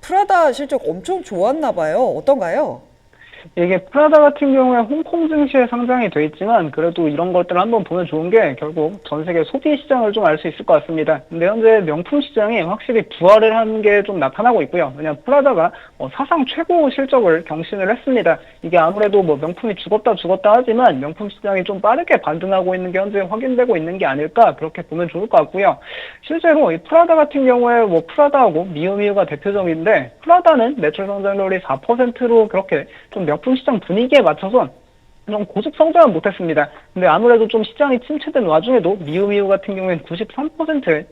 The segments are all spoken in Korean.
프라다 실적 엄청 좋았나 봐요. 어떤가요? 이게 프라다 같은 경우에 홍콩 증시에 상장이 돼 있지만 그래도 이런 것들을 한번 보면 좋은 게 결국 전 세계 소비 시장을 좀 알 수 있을 것 같습니다. 근데 현재 명품 시장이 확실히 부활을 한 게 좀 나타나고 있고요. 왜냐하면 프라다가 사상 최고 실적을 경신을 했습니다. 이게 아무래도 뭐 명품이 죽었다 하지만 명품 시장이 좀 빠르게 반등하고 있는 게 현재 확인되고 있는 게 아닐까 그렇게 보면 좋을 것 같고요. 실제로 이 프라다 같은 경우에 뭐 프라다하고 미우미우가 대표적인데 프라다는 매출 성장률이 4%로 그렇게 좀 명품 시장 분위기에 맞춰서 좀 고속 성장은 못했습니다. 근데 아무래도 좀 시장이 침체된 와중에도 미우미우 같은 경우에는 93%의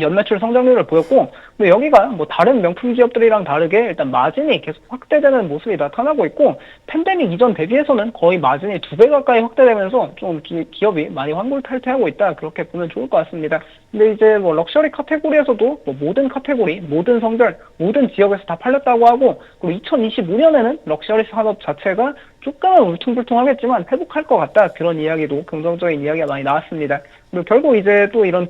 연매출 성장률을 보였고, 근데 여기가 뭐 다른 명품 기업들이랑 다르게 일단 마진이 계속 확대되는 모습이 나타나고 있고, 팬데믹 이전 대비해서는 거의 마진이 2배 가까이 확대되면서 좀 기업이 많이 환골탈퇴하고 있다 그렇게 보면 좋을 것 같습니다. 근데 이제 뭐 럭셔리 카테고리에서도 뭐 모든 카테고리, 모든 성별, 모든 지역에서 다 팔렸다고 하고, 그리고 2025년에는 럭셔리 산업 자체가 조금은 울퉁불퉁하겠지만 회복할 것 같다 그런 이야기도 긍정적인 이야기가 많이 나왔습니다. 그리고 결국 이제 또 이런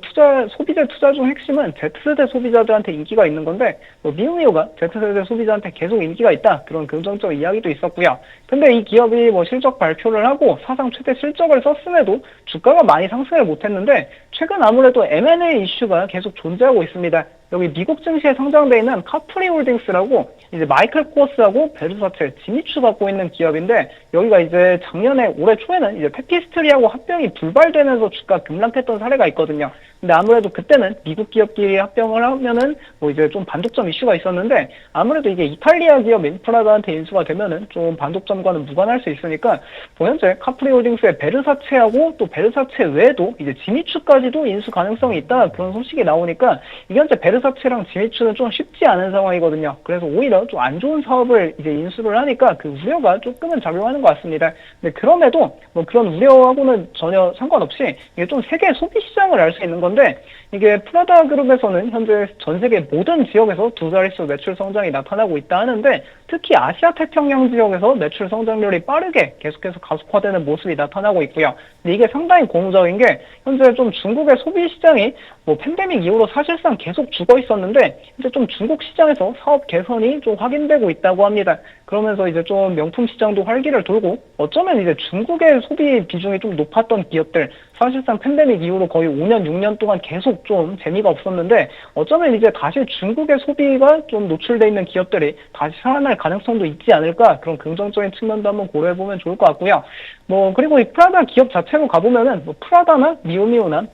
소비재 투자 중 핵심은 Z세대 소비자들한테 인기가 있는 건데, 뭐 미우미우가 Z세대 소비자한테 계속 인기가 있다 그런 긍정적 이야기도 있었고요. 근데 이 기업이 뭐 실적 발표를 하고 사상 최대 실적을 썼음에도 주가가 많이 상승을 못했는데, 최근 아무래도 M&A 이슈가 계속 존재하고 있습니다. 여기 미국 증시에 상장돼 있는 카프리 홀딩스라고 이제 마이클 코어스하고 베르사체, 지미추 갖고 있는 기업인데, 여기가 이제 작년에 올해 초에는 이제 테피스트리하고 합병이 불발되면서 주가 급락했던 사례가 있거든요. 근데 아무래도 그때는 미국 기업끼리 합병을 하면은 뭐 이제 좀 반독점 이슈가 있었는데, 아무래도 이게 이탈리아 기업 인프라다한테 인수가 되면은 좀 반독점과는 무관할 수 있으니까 뭐 현재 카프리 홀딩스의 베르사체하고 또 베르사체 외에도 이제 지미추까지도 인수 가능성이 있다 그런 소식이 나오니까, 이게 현재 베르사체랑 지미추는 좀 쉽지 않은 상황이거든요. 그래서 오히려 좀 안 좋은 사업을 이제 인수를 하니까 그 우려가 조금은 작용하는 것 같습니다. 근데 그럼에도 뭐 그런 우려하고는 전혀 상관없이 이게 좀 세계 소비 시장을 알 수 있는 건데, 이게 프라다 그룹에서는 현재 전 세계 모든 지역에서 두 자릿수 매출 성장이 나타나고 있다 하는데, 특히 아시아 태평양 지역에서 매출 성장률이 빠르게 계속해서 가속화되는 모습이 나타나고 있고요. 근데 이게 상당히 고무적인 게, 현재 좀 중국의 소비 시장이 뭐 팬데믹 이후로 사실상 계속 죽어 있었는데, 이제 좀 중국 시장에서 사업 개선이 좀 확인되고 있다고 합니다. 그러면서 이제 좀 명품 시장도 활기를 돌고, 어쩌면 이제 중국의 소비 비중이 좀 높았던 기업들, 사실상 팬데믹 이후로 거의 5년, 6년 동안 계속 좀 재미가 없었는데, 어쩌면 이제 다시 중국의 소비가 좀 노출돼 있는 기업들이 다시 살아날 가능성도 있지 않을까, 그런 긍정적인 측면도 한번 고려해보면 좋을 것 같고요. 뭐 그리고 이 프라다 기업 자체로 가보면은 뭐 프라다나 미우미우나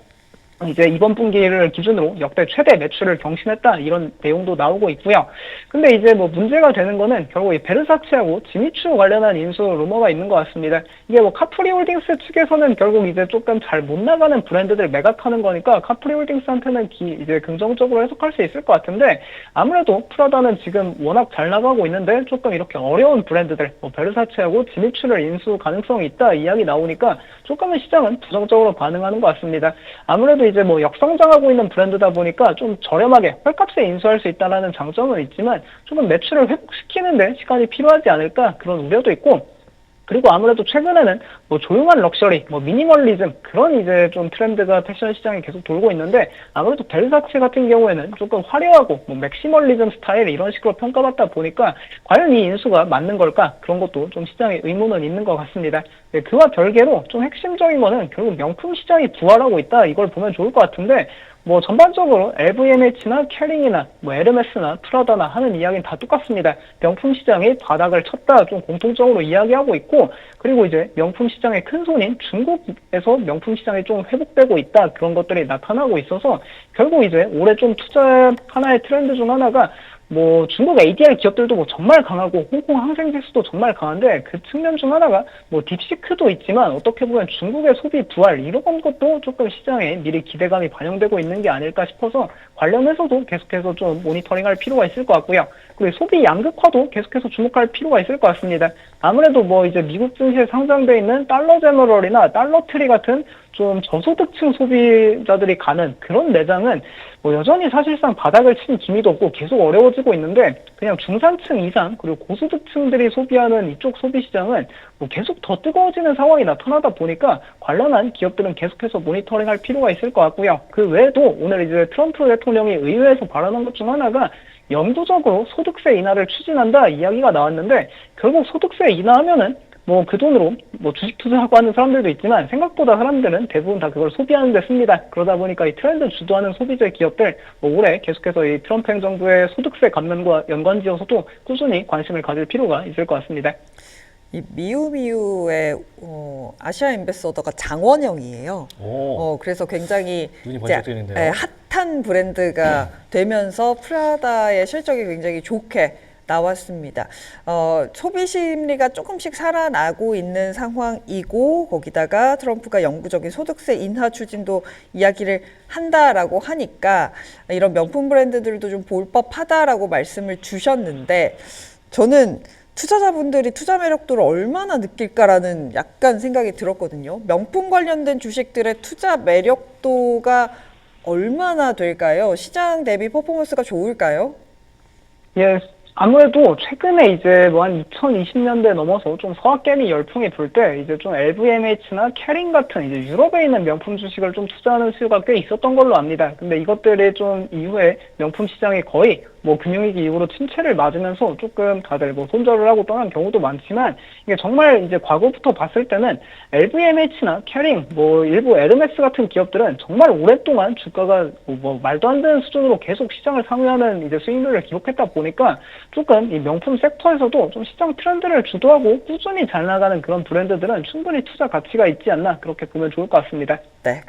이제 이번 분기를 기준으로 역대 최대 매출을 경신했다 이런 내용도 나오고 있고요. 근데 이제 뭐 문제가 되는 거는 결국 이 베르사체하고 지미추 관련한 인수 루머가 있는 것 같습니다. 이게 뭐 카프리 홀딩스 측에서는 결국 이제 조금 잘 못 나가는 브랜드들 매각하는 거니까 카프리 홀딩스한테는 이제 긍정적으로 해석할 수 있을 것 같은데, 아무래도 프라다는 지금 워낙 잘 나가고 있는데 조금 이렇게 어려운 브랜드들, 뭐 베르사체하고 지미추를 인수 가능성이 있다 이야기 나오니까 조금은 시장은 부정적으로 반응하는 것 같습니다. 아무래도 이제 뭐 역성장하고 있는 브랜드다 보니까 좀 저렴하게 헐값에 인수할 수 있다는 장점은 있지만, 조금 매출을 회복시키는데 시간이 필요하지 않을까 그런 우려도 있고, 그리고 아무래도 최근에는 뭐 조용한 럭셔리, 뭐 미니멀리즘 그런 이제 좀 트렌드가 패션 시장에 계속 돌고 있는데, 아무래도 베르사체 같은 경우에는 조금 화려하고 뭐 맥시멀리즘 스타일 이런 식으로 평가받다 보니까 과연 이 인수가 맞는 걸까, 그런 것도 좀 시장에 의문은 있는 것 같습니다. 네, 그와 별개로 좀 핵심적인 거는 결국 명품 시장이 부활하고 있다 이걸 보면 좋을 것 같은데, 뭐 전반적으로 LVMH나 캐링이나 뭐 에르메스나 프라다나 하는 이야기는 다 똑같습니다. 명품 시장이 바닥을 쳤다 좀 공통적으로 이야기하고 있고, 그리고 이제 명품 시장의 큰 손인 중국에서 명품 시장이 좀 회복되고 있다 그런 것들이 나타나고 있어서, 결국 이제 올해 좀 투자 하나의 트렌드 중 하나가 뭐 중국 ADR 기업들도 뭐 정말 강하고 홍콩 항생지수도 정말 강한데, 그 측면 중 하나가 뭐 딥시크도 있지만 어떻게 보면 중국의 소비 부활 이런 것도 조금 시장에 미리 기대감이 반영되고 있는 게 아닐까 싶어서 관련해서도 계속해서 좀 모니터링할 필요가 있을 것 같고요. 그리고 소비 양극화도 계속해서 주목할 필요가 있을 것 같습니다. 아무래도 뭐 이제 미국 증시에 상장돼 있는 달러 제너럴이나 달러트리 같은 좀 저소득층 소비자들이 가는 그런 매장은 뭐 여전히 사실상 바닥을 친 기미도 없고 계속 어려워지고 있는데, 그냥 중산층 이상 그리고 고소득층들이 소비하는 이쪽 소비 시장은 뭐 계속 더 뜨거워지는 상황이 나타나다 보니까 관련한 기업들은 계속해서 모니터링할 필요가 있을 것 같고요. 그 외에도 오늘 이제 트럼프 대통령이 의회에서 발언한 것 중 하나가 영구적으로 소득세 인하를 추진한다 이야기가 나왔는데 결국 소득세 인하하면은 뭐 그 돈으로 뭐 주식 투자하고 하는 사람들도 있지만 생각보다 사람들은 대부분 다 그걸 소비하는 데 씁니다. 그러다 보니까 이 트렌드 주도하는 소비재 기업들 뭐 올해 계속해서 이 트럼프 행정부의 소득세 감면과 연관지어서도 꾸준히 관심을 가질 필요가 있을 것 같습니다. 이 미우미우의 아시아 엠베서더가 장원영이에요. 그래서 굉장히 눈이 이제, 번쩍 뜨이는데요. 핫한 브랜드가 되면서 프라다의 실적이 굉장히 좋게 나왔습니다. 소비 심리가 조금씩 살아나고 있는 상황이고 거기다가 트럼프가 영구적인 소득세 인하 추진도 이야기를 한다라고 하니까 이런 명품 브랜드들도 좀 볼 법하다라고 말씀을 주셨는데 저는 투자자분들이 투자 매력도를 얼마나 느낄까라는 약간 생각이 들었거든요. 명품 관련된 주식들의 투자 매력도가 얼마나 될까요? 시장 대비 퍼포먼스가 좋을까요? 예, 아무래도 최근에 이제 뭐 한 2020년대 넘어서 좀 서학개미 열풍이 불 때 이제 좀 LVMH나 캐링 같은 이제 유럽에 있는 명품 주식을 좀 투자하는 수요가 꽤 있었던 걸로 압니다. 근데 이것들이 좀 이후에 명품 시장이 거의 뭐 금융위기 이후로 침체를 맞으면서 조금 다들 뭐 손절을 하고 떠난 경우도 많지만 이게 정말 이제 과거부터 봤을 때는 LVMH나 캐링 뭐 일부 에르메스 같은 기업들은 정말 오랫동안 주가가 뭐 말도 안 되는 수준으로 계속 시장을 상회하는 이제 수익률을 기록했다 보니까 조금 이 명품 섹터에서도 좀 시장 트렌드를 주도하고 꾸준히 잘 나가는 그런 브랜드들은 충분히 투자 가치가 있지 않나 그렇게 보면 좋을 것 같습니다. 네.